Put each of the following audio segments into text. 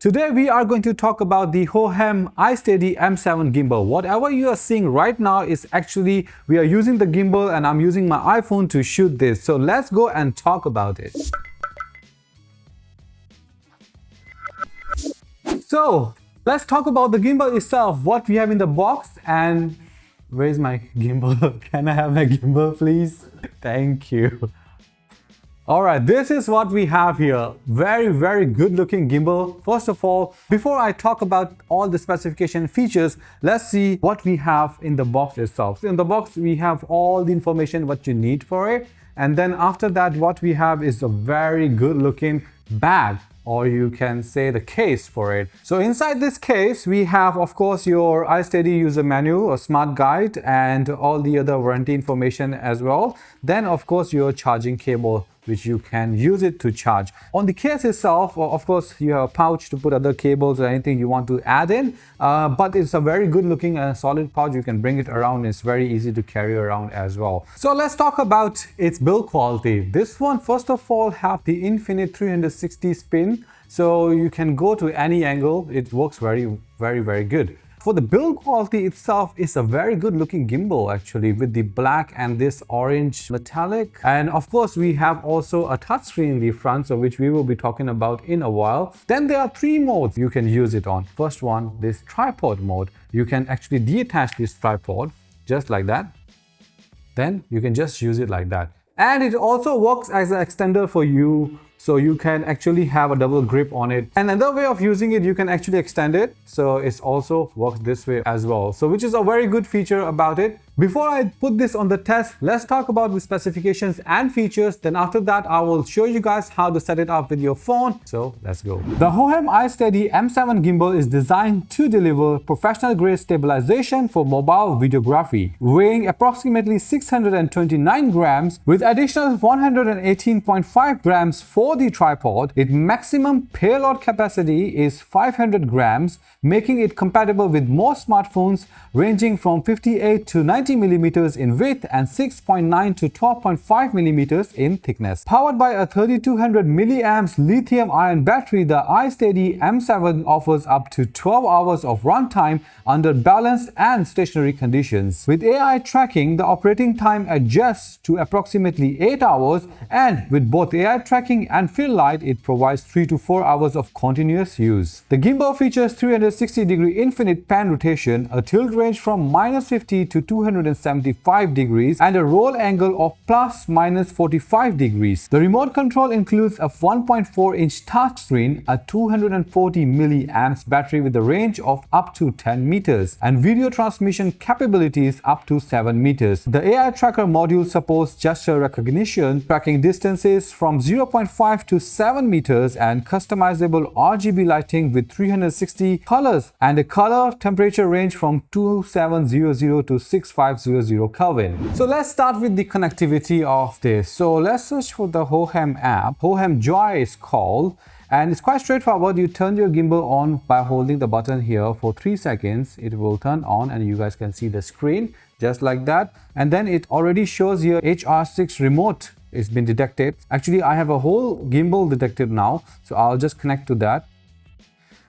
Today we are going to talk about the Hohem iSteady M7 gimbal. Whatever you are seeing right now is actually we are using the gimbal and I'm using my iPhone to shoot this. So let's go and talk about it. So let's talk about the gimbal itself, what we have in the box, and where's my gimbal? Can I have my gimbal please? Thank you. Alright, this is what we have here. Very good looking gimbal. First of all, before I talk about all the specification features, let's see what we have in the box itself. So in the box we have all the information what you need for it, and then after that what we have is a very good looking bag, or you can say the case for it. So inside this case we have of course your iSteady user manual, a smart guide, and all the other warranty information as well. Then of course your charging cable, which you can use it to charge. On the case itself, of course you have a pouch to put other cables or anything you want to add in, but it's a very good looking and solid pouch. You can bring it around. It's very easy to carry around as well. So let's talk about its build quality. This one first of all have the infinite 360 spin, so you can go to any angle. It works very good. For the build quality itself, is a very good looking gimbal actually, with the black and this orange metallic. And of course we have also a touchscreen in the front, so which we will be talking about in a while. Then there are three modes you can use it on. First one, this tripod mode. You can actually detach this tripod just like that. Then you can just use it like that. And it also works as an extender for you, so you can actually have a double grip on it. And another way of using it, you can actually extend it, so it also works this way as well, so which is a very good feature about it. Before I put this on the test, let's talk about the specifications and features. Then after that I will show you guys how to set it up with your phone. So let's go. The Hohem iSteady M7 gimbal is designed to deliver professional grade stabilization for mobile videography, weighing approximately 629 grams with additional 118.5 grams for the tripod. Its maximum payload capacity is 500 grams, making it compatible with most smartphones ranging from 58 to 90 millimeters in width and 6.9 to 12.5 millimeters in thickness. Powered by a 3200 milliamps lithium-ion battery, the iSteady M7 offers up to 12 hours of runtime under balanced and stationary conditions. With AI tracking, the operating time adjusts to approximately 8 hours, and with both AI tracking and fill light, it provides 3 to 4 hours of continuous use. The gimbal features 360-degree infinite pan rotation, a tilt range from -50 to 275 degrees, and a roll angle of ±45 degrees. The remote control includes a 1.4-inch touchscreen, a 240 milliamps battery with a range of up to 10 meters, and video transmission capabilities up to 7 meters. The AI tracker module supports gesture recognition, tracking distances from 0.5 to 7 meters, and customizable RGB lighting with 360 colors and a color temperature range from 2700 to 6500 Kelvin. So let's start with the connectivity of this. So let's search for the Hohem app. Hohem Joy is called, and it's quite straightforward. You turn your gimbal on by holding the button here for 3 seconds. It will turn on and you guys can see the screen just like that. And then it already shows here HR6 remote is been detected. Actually I have a whole gimbal detected now, so I'll just connect to that.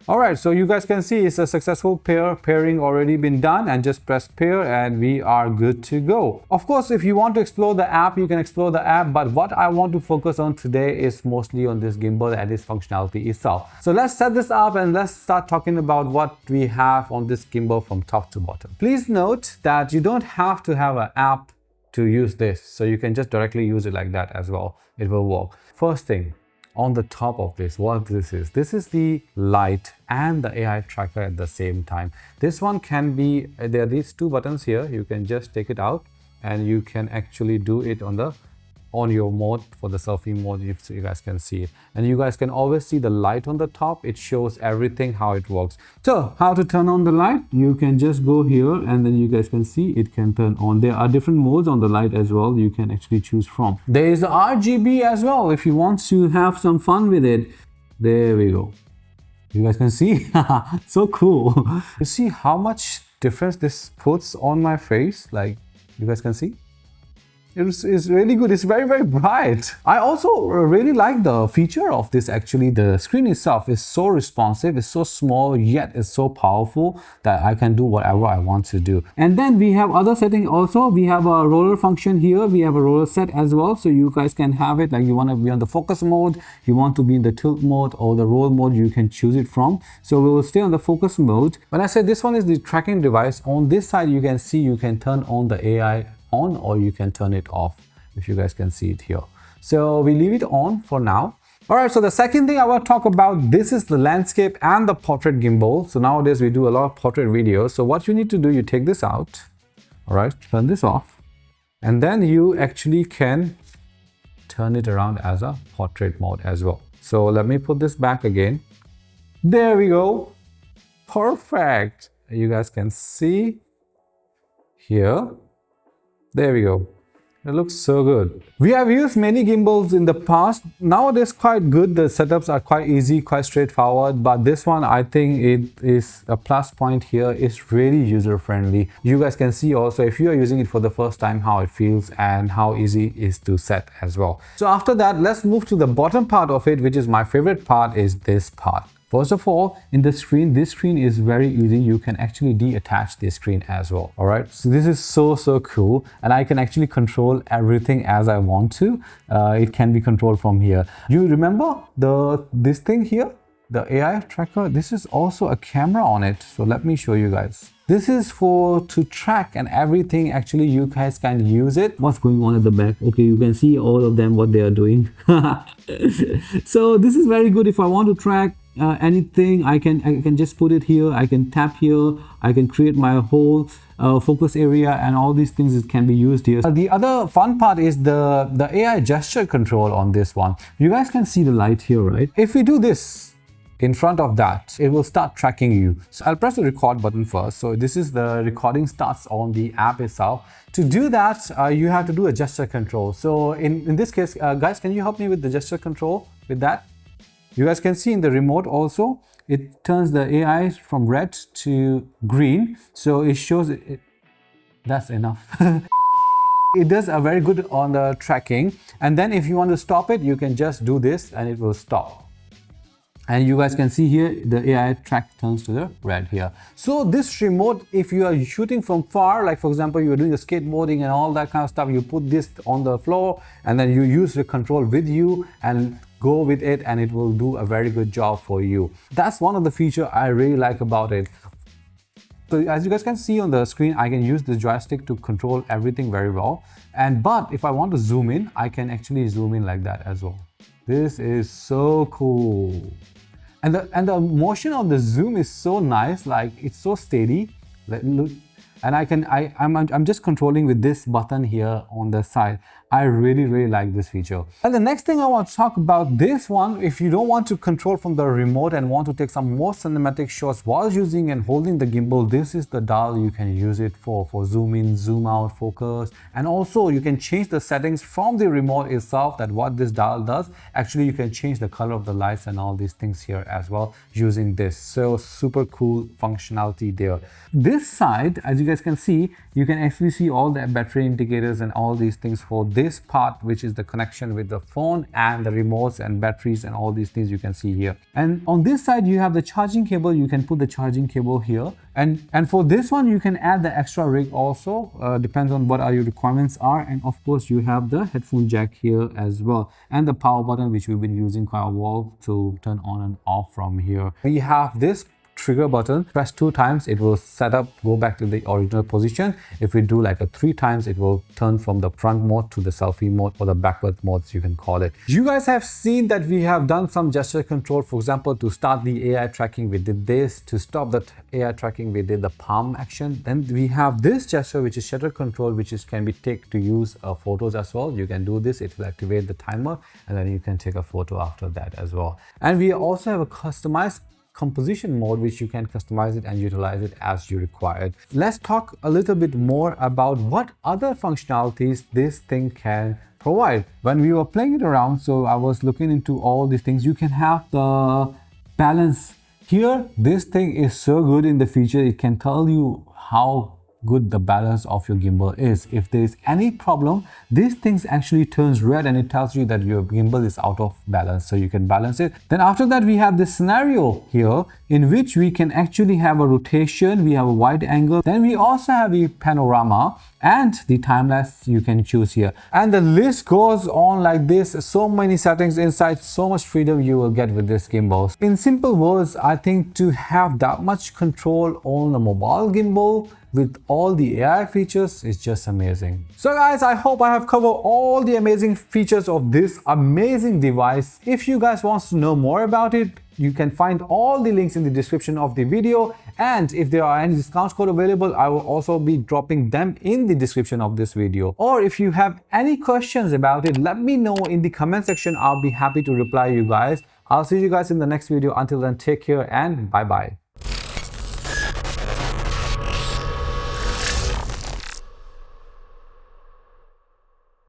Alright, so you guys can see it's a successful pairing already been done, and just press pair and we are good to go. Of course, if you want to explore the app, you can explore the app, but what I want to focus on today is mostly on this gimbal and its functionality itself. So let's set this up and let's start talking about what we have on this gimbal from top to bottom. Please note that you don't have to have an app to use this, so you can just directly use it like that as well. It will work. First thing, on the top of this, what this is the light and the AI tracker at the same time. This one can be, there are these two buttons here. You can just take it out and you can actually do it on your mode, for the selfie mode, if you guys can see it. And you guys can always see the light on the top. It shows everything how it works. So how to turn on the light? You can just go here and then you guys can see it can turn on. There are different modes on the light as well you can actually choose from. There is RGB as well if you want to have some fun with it. There we go. You guys can see. So cool. You see how much difference this puts on my face? Like, you guys can see. It's really good. It's very, very bright. I also really like the feature of this actually. The screen itself is so responsive, it's so small, yet it's so powerful that I can do whatever I want to do. And then we have other settings also. We have a roller function here. We have a roller set as well. So you guys can have it like you want to be on the focus mode, you want to be in the tilt mode or the roll mode, you can choose it from. So we will stay on the focus mode. When I say this one is the tracking device, on this side you can see you can turn on the AI on or you can turn it off, if you guys can see it here. So we leave it on for now. All right, so the second thing I want to talk about, this is the landscape and the portrait gimbal. So nowadays we do a lot of portrait videos. So what you need to do, you take this out, all right, turn this off, and then you actually can turn it around as a portrait mode as well. So let me put this back again. There we go. Perfect. You guys can see here. There we go. It looks so good. We have used many gimbals in the past. Nowadays quite good. The setups are quite easy, quite straightforward. But this one, I think it is a plus point here. It's really user friendly. You guys can see also if you are using it for the first time how it feels and how easy it is to set as well. So after that, let's move to the bottom part of it, which is my favorite part, is this part. First of all, in the screen, this screen is very easy. You can actually detach this screen as well. All right, so this is so cool, and I can actually control everything as I want to. It can be controlled from here. You remember this thing here, the AI tracker? This is also a camera on it. So let me show you guys. This is to track and everything. Actually, you guys can use it. What's going on at the back? Okay, you can see all of them, what they are doing. So this is very good. If I want to track anything, I can just put it here. I can tap here. I can create my whole focus area, and all these things can be used here. The other fun part is the AI gesture control on this one. You guys can see the light here, right? If we do this in front of that, it will start tracking you. So I'll press the record button first. So this is the recording starts on the app itself. To do that, you have to do a gesture control. So in this case, guys, can you help me with the gesture control with that? You guys can see in the remote also, it turns the AI from red to green. So it shows it. That's enough. It does a very good on the tracking. And then if you want to stop it, you can just do this and it will stop. And you guys can see here, the AI track turns to the red here. So this remote, if you are shooting from far, like for example, you are doing the skateboarding and all that kind of stuff, you put this on the floor and then you use the control with you and go with it, and it will do a very good job for you. That's one of the features I really like about it. So as you guys can see on the screen, I can use the joystick to control everything very well. But if I want to zoom in, I can actually zoom in like that as well. This is so cool. And the motion of the zoom is so nice, like it's so steady. Look, and I'm just controlling with this button here on the side. I really like this feature. And the next thing I want to talk about, this one, if you don't want to control from the remote and want to take some more cinematic shots while using and holding the gimbal, this is the dial you can use it for zoom in, zoom out, focus. And also you can change the settings from the remote itself, that what this dial does. Actually, you can change the color of the lights and all these things here as well using this. So super cool functionality there. This side, as you guys can see, you can actually see all the battery indicators and all these things for this part, which is the connection with the phone and the remotes and batteries and all these things you can see here. And on this side, you have the charging cable. You can put the charging cable here. And for this one, you can add the extra rig also, depends on what your requirements are. And of course, you have the headphone jack here as well. And the power button, which we've been using quite a while to turn on and off from here. We have this trigger button. Press 2 times, it will set up, go back to the original position. If we do like a 3 times, it will turn from the front mode to the selfie mode, or the backward modes you can call it. You guys have seen that we have done some gesture control. For example, to start the AI tracking, we did this. To stop the AI tracking, we did the palm action. Then we have this gesture, which is shutter control, which can be taken to use photos as well. You can do this, it will activate the timer, and then you can take a photo after that as well. And we also have a customized composition mode, which you can customize it and utilize it as you require it. Let's talk a little bit more about what other functionalities this thing can provide. When we were playing it around, so I was looking into all these things. You can have the balance here. This thing is so good in the feature. It can tell you how good the balance of your gimbal is. If there is any problem, these things actually turns red and it tells you that your gimbal is out of balance, so you can balance it. Then after that, we have this scenario here in which we can actually have a rotation, we have a wide angle, then we also have a panorama and the time lapse you can choose here, and the list goes on like this. So many settings inside, so much freedom you will get with this gimbal. In simple words, I think to have that much control on a mobile gimbal with all the AI features is just amazing. So guys, I hope I have covered all the amazing features of this amazing device. If you guys want to know more about it, you can find all the links in the description of the video, and if there are any discount code available, I will also be dropping them in the description of this video. Or if you have any questions about it, let me know in the comment section. I'll be happy to reply you guys. I'll see you guys in the next video. Until then, take care and bye bye.